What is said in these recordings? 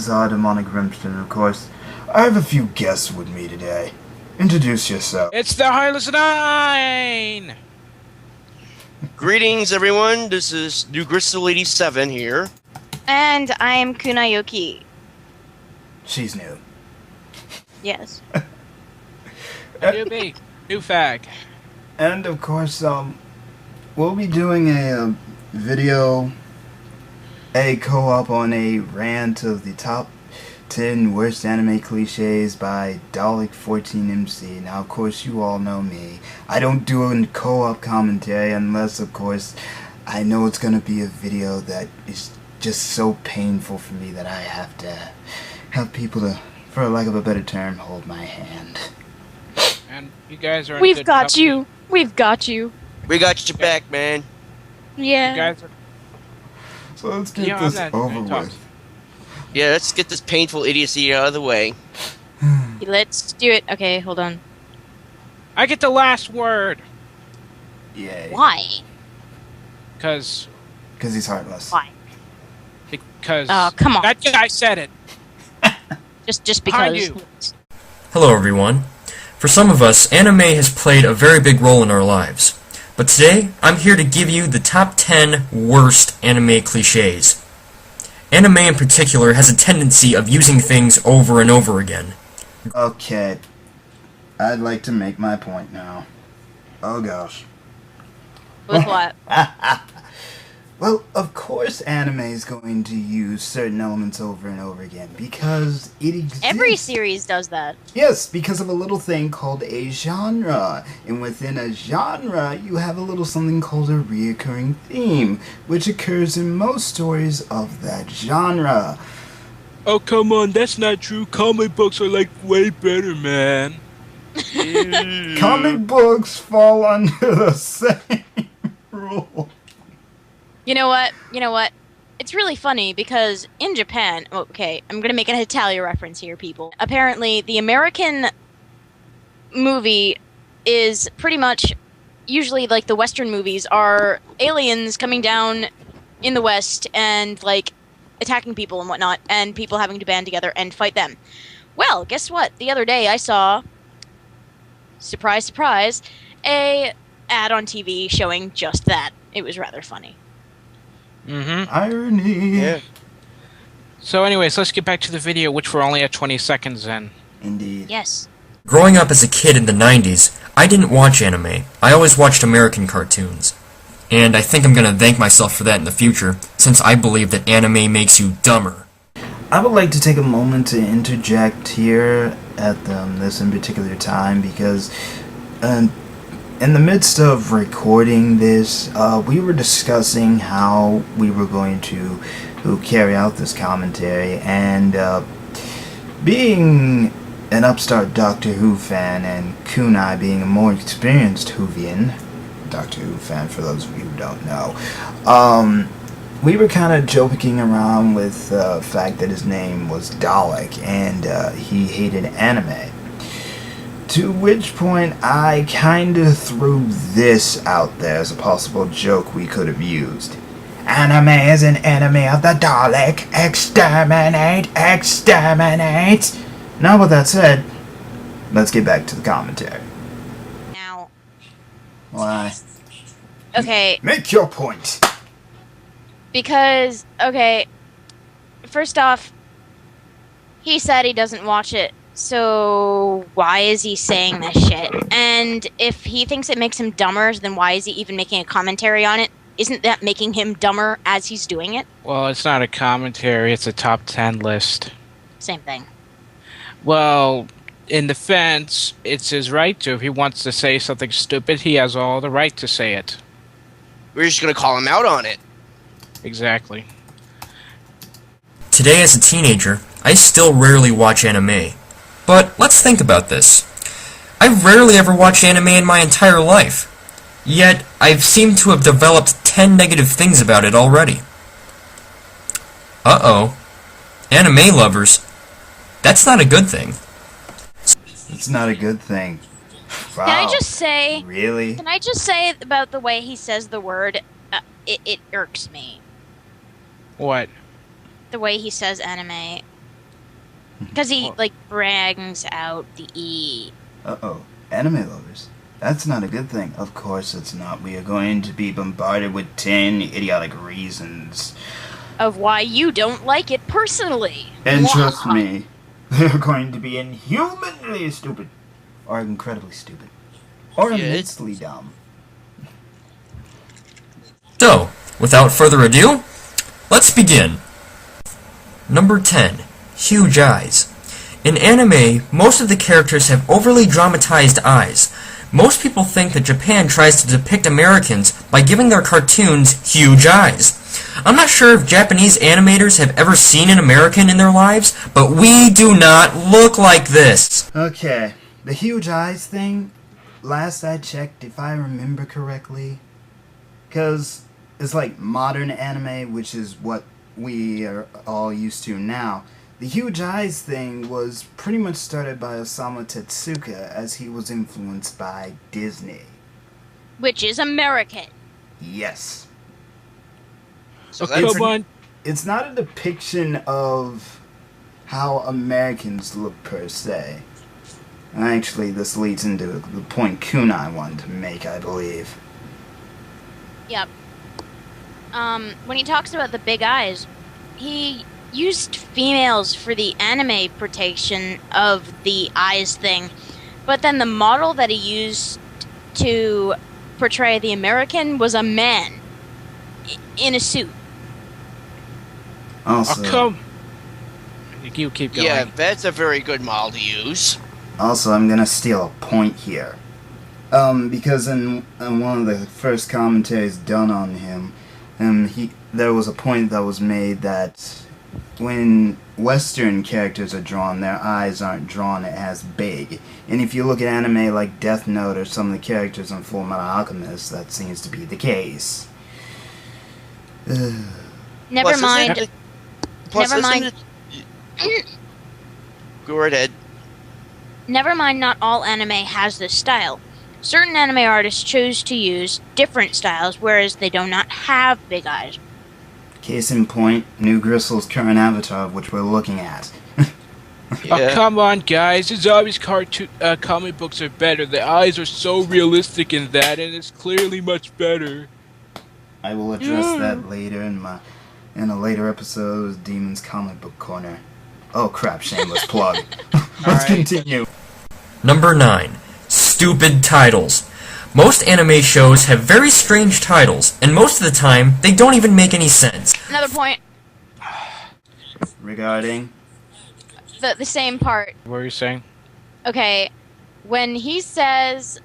is our demonic Grimston, of course. I have a few guests with me today. Introduce yourself. It's the Heartless Nine! Greetings, everyone. This is New Gristle 87 here. And I'm Kunayoki. She's new. Yes. Newbie. New fag. And of course, we'll be doing a video, a co-op on a rant of the top 10 worst anime cliches by Daleks 14MC. Now, of course, you all know me. I don't do a co-op commentary unless, of course, I know it's going to be a video that is just so painful for me that I have to have people to, for lack of a better term, hold my hand. And you guys are in We've good got company. you. We've got you. We got your back, man. Yeah. You guys are... So let's get Yeah, this I'm not over gonna talk. with. Yeah, let's get this painful idiocy out of the way. Let's do it. Okay, hold on. I get the last word. Yay. Why? Because Because he's heartless. Why? Because Come on. that guy said it. Just Behind because. you. Hello everyone. For some of us, anime has played a very big role in our lives. But today, I'm here to give you the top 10 worst anime cliches. Anime in particular has a tendency of using things over and over again. Okay. I'd like to make my point now. Oh gosh. With what? Well, of course anime is going to use certain elements over and over again because it exists. Every series does that. Yes, because of a little thing called a genre. And within a genre, you have a little something called a reoccurring theme, which occurs in most stories of that genre. Oh, come on. That's not true. Comic books are, like, way better, man. Comic books fall under the same rule. You know what? It's really funny because in Japan, okay, I'm gonna make an Italia reference here, people. Apparently, the American movie is pretty much usually like the Western movies are aliens coming down in the West and like attacking people and whatnot, and people having to band together and fight them. Well, guess what? The other day I saw, surprise, surprise, a ad on TV showing just that. It was rather funny. Mm-hmm. Irony. Yeah. So anyways, let's get back to the video, which we're only at 20 seconds in. Indeed. Yes. Growing up as a kid in the 90s, I didn't watch anime. I always watched American cartoons. And I think I'm gonna thank myself for that in the future, since I believe that anime makes you dumber. I would like to take a moment to interject here at this in particular time because in the midst of recording this, we were discussing how we were going to carry out this commentary, and being an upstart Doctor Who fan and Kunai being a more experienced Whovian, Doctor Who fan for those of you who don't know, we were kind of joking around with the fact that his name was Dalek and he hated anime. To which point I kind of threw this out there as a possible joke we could have used. Anime is an enemy of the Dalek. Exterminate! Exterminate! Now with that said, let's get back to the commentary. Now, Why? okay, Make your point! because, okay, first off, he said he doesn't watch it, so why is he saying this shit? And if he thinks it makes him dumber, then why is he even making a commentary on it? Isn't that making him dumber as he's doing it? Well, it's not a commentary, it's a top 10 list. Same thing. Well, in defense, it's his right to. If he wants to say something stupid, he has all the right to say it. We're just gonna call him out on it. Exactly. Today as a teenager, I still rarely watch anime. But let's think about this. I've rarely ever watched anime in my entire life. Yet, I've seemed to have developed 10 negative things about it already. Uh-oh. Anime lovers. That's not a good thing. It's not a good thing. Wow. Can I just say... Really? Can I just say about the way he says the word, it irks me. What? The way he says anime. Because he, like, brings out the E. Uh-oh. Anime lovers. That's not a good thing. Of course it's not. We are going to be bombarded with 10 idiotic reasons. Of why you don't like it personally. And trust me, they're going to be inhumanly stupid. Or incredibly stupid. Or immensely dumb. So, without further ado, let's begin. Number 10. Huge eyes. In anime, most of the characters have overly dramatized eyes. Most people think that Japan tries to depict Americans by giving their cartoons huge eyes. I'm not sure if Japanese animators have ever seen an American in their lives, but we do not look like this. Okay, the huge eyes thing, last I checked, if I remember correctly, because it's like modern anime, which is what we are all used to now. The huge eyes thing was pretty much started by Osamu Tezuka as he was influenced by Disney. Which is American. Yes. So Okay, that's come on. It's not a depiction of how Americans look per se. Actually, this leads into the point Kunai wanted to make, I believe. Yep. When he talks about the big eyes, he used females for the anime portrayal of the eyes thing, but then the model that he used to portray the American was a man in a suit. Also, Oh, come. You keep going. Yeah, that's a very good model to use. Also, I'm gonna steal a point here. Because in one of the first commentaries done on him, there was a point that was made that when Western characters are drawn, their eyes aren't drawn as big. And if you look at anime like Death Note or some of the characters in Full Metal Alchemist, that seems to be the case. Never mind. Never mind. Go right ahead. Never mind, not all anime has this style. Certain anime artists choose to use different styles, whereas they do not have big eyes. Case in point, New Gristle's current avatar, which we're looking at. Yeah. Oh, come on, guys. His obvious comic books are better. The eyes are so realistic in that, and it's clearly much better. I will address that later in a later episode of Demon's Comic Book Corner. Oh crap, shameless plug. Let's continue. Number 9. Stupid titles. Most anime shows have very strange titles, and most of the time, they don't even make any sense. Another point, Regarding? the same part. What were you saying? Okay, when he says,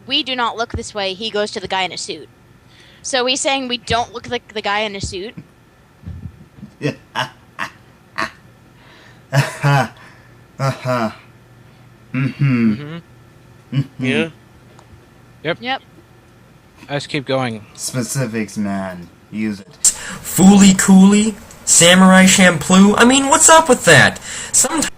we do not look this way, he goes to the guy in a suit. So he's saying we don't look like the guy in a suit? Yeah. Yep. Let's keep going. Specifics, man. Use it. Fooly Cooly? Samurai Champloo? I mean, what's up with that?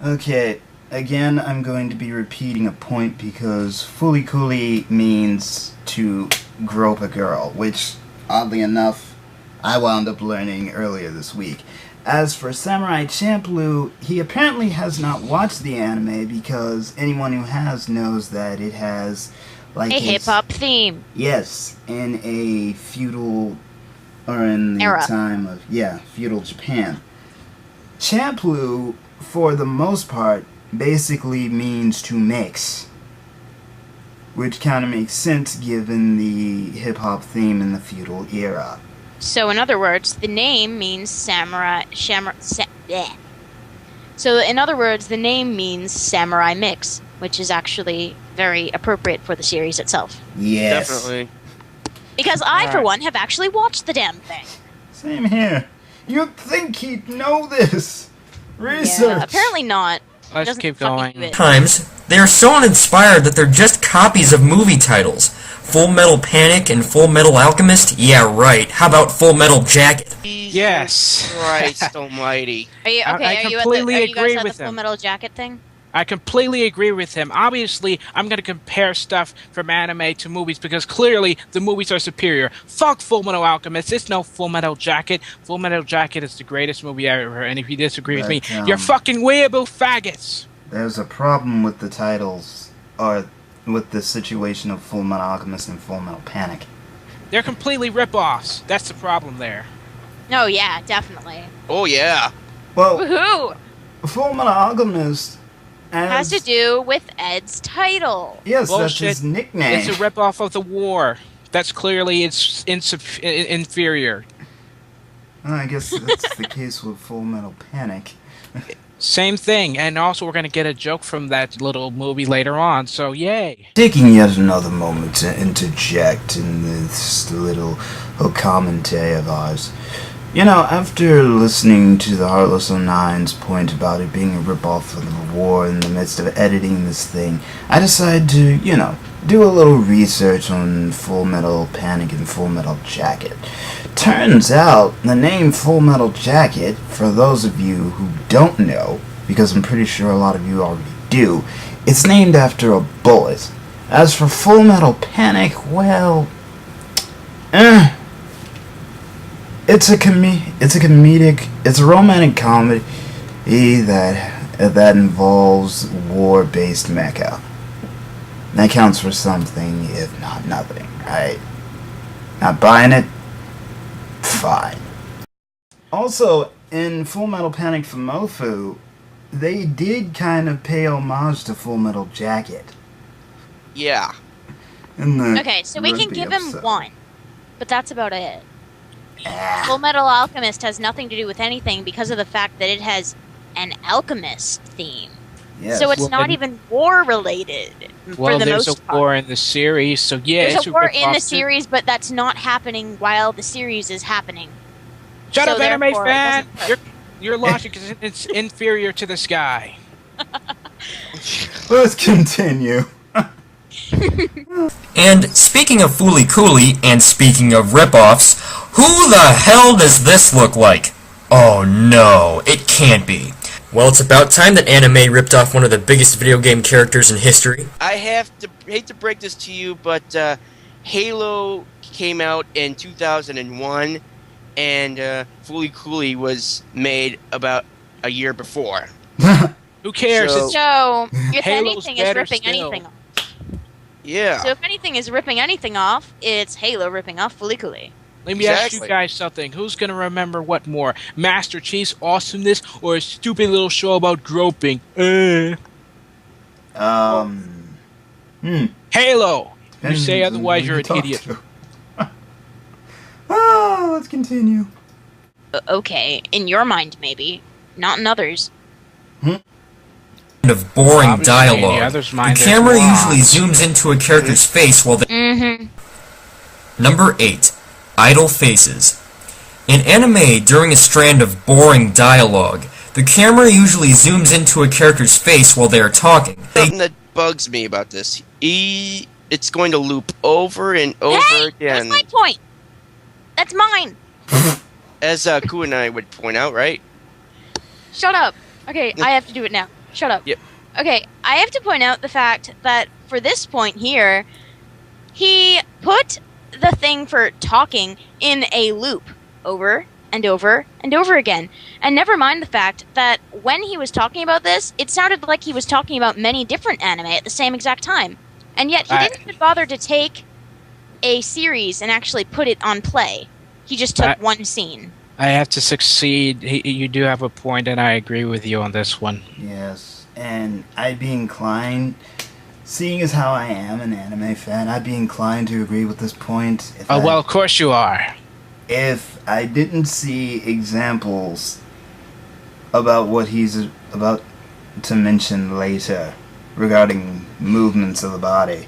Okay, again, I'm going to be repeating a point because fully cooly means to grope a girl, which, oddly enough, I wound up learning earlier this week. As for Samurai Champloo, he apparently has not watched the anime because anyone who has knows that it has like A hip-hop theme. Yes, in a feudal, or in the Era. time of, feudal Japan. Champloo, for the most part, basically means to mix. Which kind of makes sense given the hip-hop theme in the feudal era. So in other words, the name means So in other words, the name means samurai mix, which is actually very appropriate for the series itself. Yes. Definitely. Because I, for Alright. one, have actually watched the damn thing. Same here. You'd think he'd know this. Research. Yeah, apparently not. Let's Doesn't keep fucking going. do it. Times, they are so uninspired that they're just copies of movie titles. Full Metal Panic and Full Metal Alchemist? Yeah, right. How about Full Metal Jacket? Yes. Christ almighty. Are you I okay? Are you completely are you guys agree at with the Full him. Metal Jacket thing? I completely agree with him. Obviously, I'm going to compare stuff from anime to movies because clearly the movies are superior. Fuck Full Metal Alchemist. It's no Full Metal Jacket. Full Metal Jacket is the greatest movie I ever heard. And if you disagree with me, you're fucking weeaboo faggots. There's a problem with the titles, or with the situation of Full Metal Alchemist and Full Metal Panic. They're completely rip-offs. That's the problem there. No, yeah, definitely. Oh yeah. Well, Woohoo! Full Metal Alchemist Has to do with Ed's title. Yes, that's Bullshit. his nickname. It's a rip-off of the war. That's clearly inferior. Well, I guess that's the case with Full Metal Panic. Same thing, and also we're going to get a joke from that little movie later on, so yay. Taking yet another moment to interject in this little commentary of ours. You know, after listening to the Heartless O'Nine's point about it being a ripoff of the war in the midst of editing this thing, I decided to, do a little research on Full Metal Panic and Full Metal Jacket. Turns out, the name Full Metal Jacket, for those of you who don't know, because I'm pretty sure a lot of you already do, it's named after a bullet. As for Full Metal Panic, well, it's a romantic comedy that involves war-based mecha. That counts for something, if not nothing, right? Not buying it? Fine. Also, in Full Metal Panic for Mofu, they did kind of pay homage to Full Metal Jacket. Yeah. Okay, so we can give him one, but that's about it. Full Metal Alchemist has nothing to do with anything because of the fact that it has an alchemist theme. Yes. So it's not even war related. Well, for the there's most a part. war in the series, so yeah, There's it's a war rip-off in the too. series, but that's not happening while the series is happening. Shut So up, anime therefore, it fan! doesn't Your logic is it's inferior to the sky. Let's continue. And speaking of Fooly Cooley, and speaking of rip-offs, who the hell does this look like? Oh no, it can't be. Well, it's about time that anime ripped off one of the biggest video game characters in history. I hate to break this to you, but Halo came out in 2001, and Fooly Cooley was made about a year before. Who cares? So- It's So, if Halo's anything is better ripping still. anything off. Yeah. So if anything is ripping anything off, it's Halo ripping off Fooly Cooley. Let me ask you Exactly. guys something. Who's gonna remember what more? Master Chief's awesomeness or a stupid little show about groping? Halo! You say otherwise, you're an idiot. Let's continue. Okay, in your mind maybe, not in others. Of boring Obviously, in the dialogue. other's The mind, there's camera lots. usually zooms into a character's face while they... Mm-hmm. Number 8. Idle faces. In anime, during a strand of boring dialogue, the camera usually zooms into a character's face while they are talking. Something that bugs me about this. It's going to loop over and over Hey! again. That's my point! That's mine! As Ku and I would point out, right? Shut up! Okay, I have to do it now. Shut up. Yep. Okay, I have to point out the fact that for this point here, he put the thing for talking in a loop over and over and over again. And never mind the fact that when he was talking about this, it sounded like he was talking about many different anime at the same exact time. And yet he didn't even bother to take a series and actually put it on play. He just took one scene. I have to succeed. You do have a point, and I agree with you on this one. Yes, and I'd be inclined, seeing as how I am an anime fan, I'd be inclined to agree with this point. Well, of course you are. If I didn't see examples about what he's about to mention later regarding movements of the body.